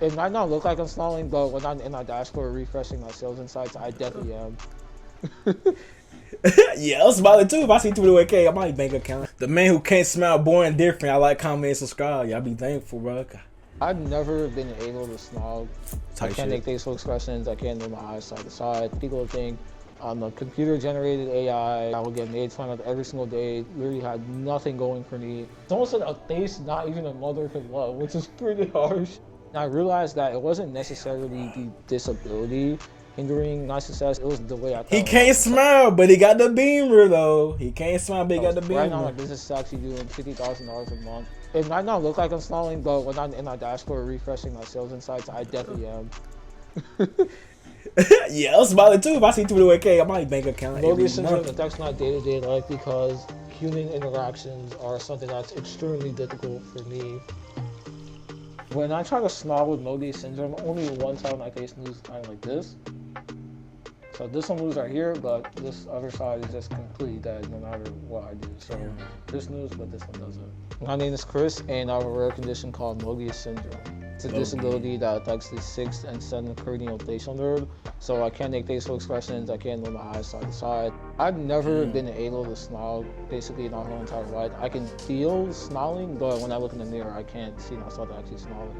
It might not look like I'm smiling, but when I'm in my dashboard refreshing my sales insights, I definitely am. Yeah, I'm smiling too. If I see 21K on my bank account. The man who can't smile born different. I like, comment, and subscribe. Y'all be thankful, bro. I've never been able to smile. I Type can't shit. make facial expressions. I can't move my eyes side to side. People think I'm a computer-generated AI. I will get made fun of every single day. Literally had nothing going for me. It's almost like a face not even a mother could love, which is pretty harsh. And I realized that it wasn't necessarily the disability hindering my success. It was the way I He felt. can't smile, but he got the beamer though. He can't smile, but he got the beamer. Right now, my business is actually doing $50,000 a month. It might not look like I'm smiling, but when I'm in my dashboard refreshing my sales insights, I definitely am. Yeah, I'm smiling too. If I see 21K on my bank account. Mobius syndrome affects my day-to-day life because human interactions are something that's extremely difficult for me. When I try to smile with Mobius syndrome, only one side of my face moves kind of like this. So this one moves right here, but this other side is just completely dead no matter what I do. So this moves, but this one doesn't. My name is Chris, and I have a rare condition called Mobius syndrome. It's a disability that affects the 6th and 7th cranial facial nerve. So I can't make facial expressions, I can't move my eyes side to side. I've never been able to smile basically in my whole entire life. I can feel smiling, but when I look in the mirror, I can't see myself actually smiling.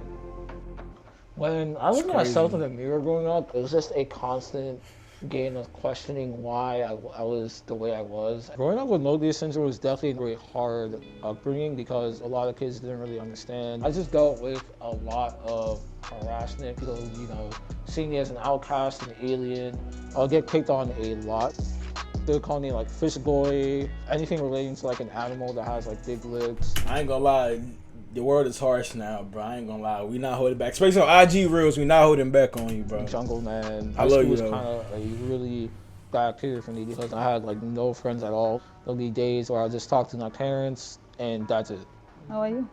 When I looked at myself in the mirror growing up, it was just a constant game of questioning why I was the way I was. Growing up with Mobius syndrome was definitely a very hard upbringing because a lot of kids didn't really understand. I just dealt with a lot of harassment. People, see me as an outcast, an alien. I'll get picked on a lot. They would call me like fish boy, anything relating to like an animal that has like big lips. I ain't gonna lie. The world is harsh now, bro. I ain't gonna lie. We not holding back. Especially on IG Reels, we not holding back on you, bro. Jungle man. I love you, was though. kind of a really bad period for me because I had like no friends at all. There'll be days where I'll just talk to my parents and that's it. How are you?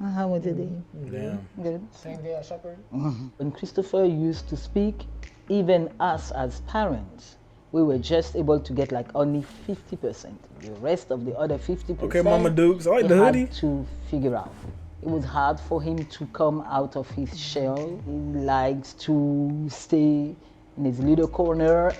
How was your day? Damn. Good. Same day at Shepherd. When Christopher used to speak, even us as parents, we were just able to get like only 50%. The rest of the other 50%. Okay, Mama Dukes. I like we the had hoodie. to figure out. It was hard for him to come out of his shell. He likes to stay in his little corner.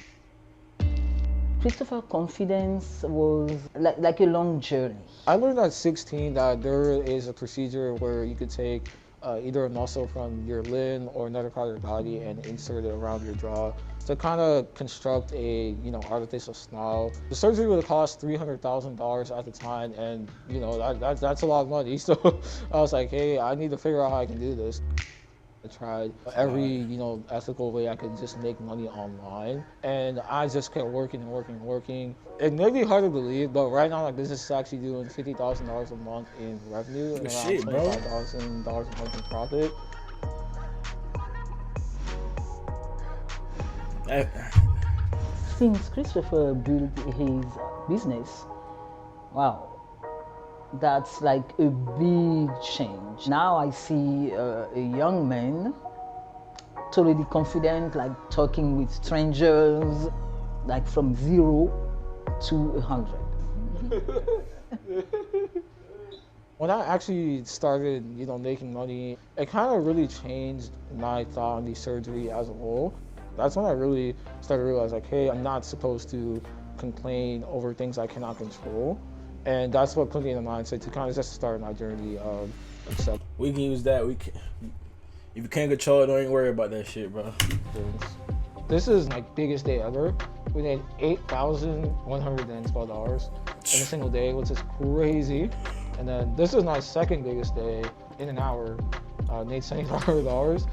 Christopher's confidence was like a long journey. I learned at 16 that there is a procedure where you could take either a muscle from your limb or another part of your body and insert it around your jaw to kind of construct a artificial smile. The surgery would have cost $300,000 at the time, and that's a lot of money. So I was like, hey, I need to figure out how I can do this. I tried every ethical way I could just make money online, and I just kept working and working and working. It may be hard to believe, but right now my business is actually doing $50,000 a month in revenue and around shit, bro. $25,000 a month in profit. Since Christopher built his business, wow, that's like a big change. Now I see a young man totally confident, like talking with strangers, like from 0 to 100. When I actually started, making money, it kind of really changed my thought on the surgery as a whole. That's when I really started to realize, like, hey, I'm not supposed to complain over things I cannot control. And that's what put me in the mindset to kind of just start my journey of acceptance. We can use that. If you can't control it, don't even worry about that shit, bro. This is my biggest day ever. We made $8,112 in a single day, which is crazy. And then this is my second biggest day in an hour. Made $7,500.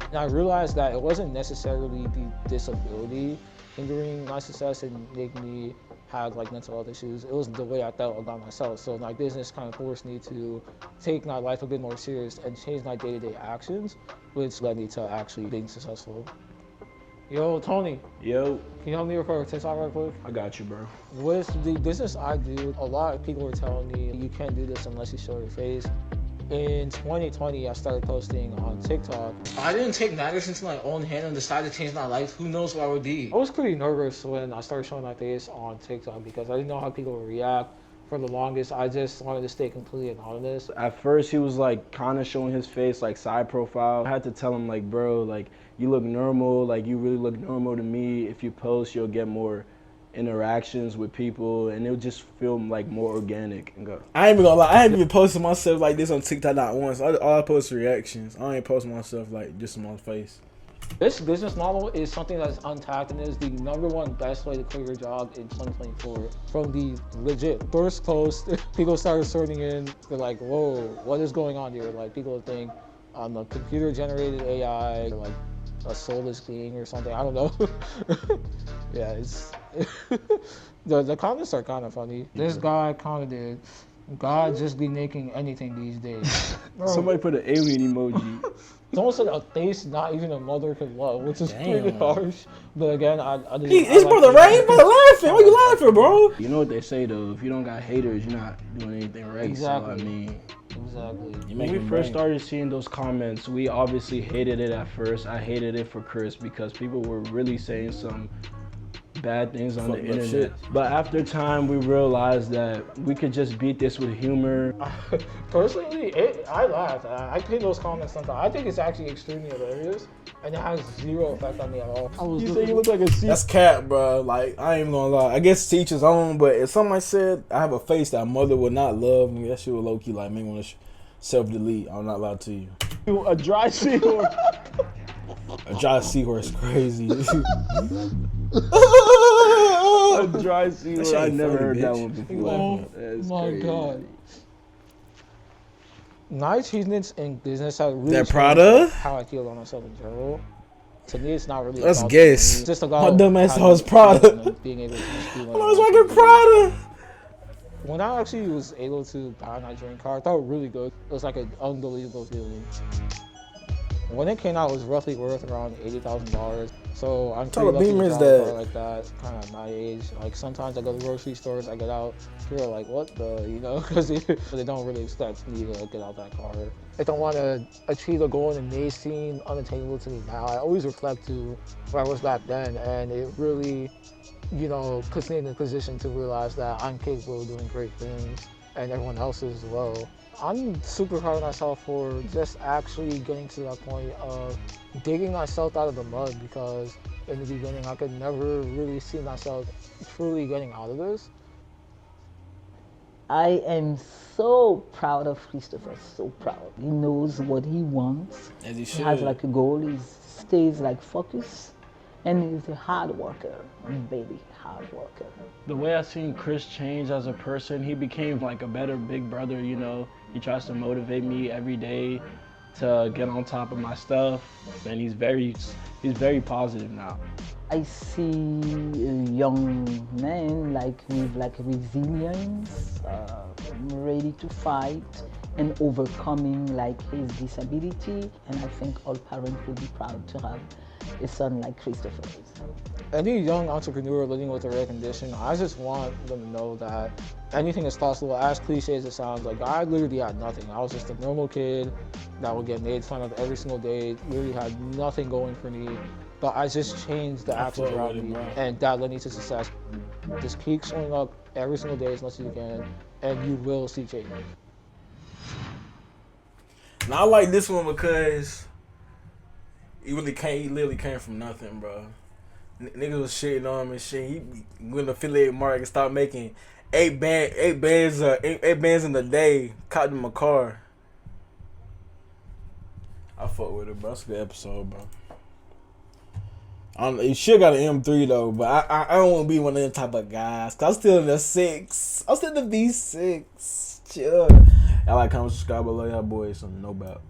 And I realized that it wasn't necessarily the disability hindering my success and making me have like mental health issues. It was the way I felt about myself. So my business kind of forced me to take my life a bit more serious and change my day-to-day actions, which led me to actually being successful. Yo, Tony. Yo. Can you help me record a TikTok real quick? I got you, bro. With the business I do, a lot of people were telling me you can't do this unless you show your face. In 2020, I started posting on TikTok. I didn't take matters into my own hand and decide to change my life. Who knows where I would be? I was pretty nervous when I started showing my face on TikTok because I didn't know how people would react. For the longest, I just wanted to stay completely anonymous. At first, he was like kind of showing his face, like side profile. I had to tell him, like, bro, like, you look normal. Like, you really look normal to me. If you post, you'll get more interactions with people, and it'll just feel like more organic. And go. I ain't even gonna lie. I ain't even posted myself like this on TikTok not once. All I post reactions. I ain't post myself like just on my face. This business model is something that's untapped and is the #1 best way to quit your job in 2024. From the legit first post, people started sorting in. They're like, whoa, what is going on here? Like, people think I'm a computer generated AI, or like a soulless being or something. I don't know. Yeah, it's the comments are kind of funny. This guy commented, God just be making anything these days. Somebody put an alien emoji. Someone said a face not even a mother could love, which is pretty harsh. But again, I didn't. His brother Ray, brother laughing. Why you laughing, bro? You know what they say though? If you don't got haters, you're not doing anything right. Exactly. So, I mean, Exactly. when we first started seeing those comments, we obviously hated it at first. I hated it for Chris because people were really saying some bad things on the internet. Shit. But after time, we realized that we could just beat this with humor. Personally, I laugh. I pin those comments sometimes. I think it's actually extremely hilarious, and it has zero effect on me at all. You say you look like a That's cat, bro. Like, I ain't even gonna lie. I guess to each his own, but if somebody said I have a face that mother would not love me, that shit would low key like make me want to self-delete. I'm not lying to you. a dry seahorse. A dry seahorse crazy. A dry seahorse. I never heard that one before. Oh That's my crazy. god. My achievements in business have really That changed Prada? how I feel about myself in general. To me, it's not really Let's about guess. me. It's just My about dumb ass having thought it was freedom Prada. and being able to just do I whatever was I fucking want to do. Prada. When I actually was able to buy my dream car, I felt really good. It was like an unbelievable feeling. When it came out, it was roughly worth around $80,000. So I'm pretty What type of lucky Beamer to is drive a car that? like that, kind of at my age. Like sometimes I go to grocery stores, I get out, people are like, what the, you know, because they don't really expect me to get out that car. If I want to achieve a goal and it may seem unattainable to me now, I always reflect to where I was back then, and it really, you know, puts me in a position to realize that I'm capable of doing great things, and everyone else is as well. I'm super proud of myself for just actually getting to that point of digging myself out of the mud, because in the beginning I could never really see myself truly getting out of this. I am so proud of Christopher, so proud. He knows what he wants. As he He has should. like a goal, he stays like focused, and he's a hard worker, baby, hard worker. The way I seen Chris change as a person, he became like a better big brother, you know. He tries to motivate me every day to get on top of my stuff, and he's very positive now. I see a young man like with like resilience, ready to fight and overcoming like his disability, and I think all parents will be proud to have a son like Christopher is. Any young entrepreneur living with a rare condition, I just want them to know that anything is possible. As cliche as it sounds, like I literally had nothing. I was just a normal kid that would get made fun of every single day, literally had nothing going for me. But I just changed the actions around me, and that led me to success. Just keep showing up every single day as much as you can, and you will see change. Now I like this one because he literally came from nothing, bro. Niggas was shitting on him and shit. He went to affiliate market and started making eight bands in the day. Caught him a car. I fuck with it, bro. That's a good episode, bro. He should got an M3 though, but I don't want to be one of them type of guys. Cause I'm still in the 6. I'm still in the V6. Chill. Y'all like, comment, subscribe below, y'all boys. Something to know about.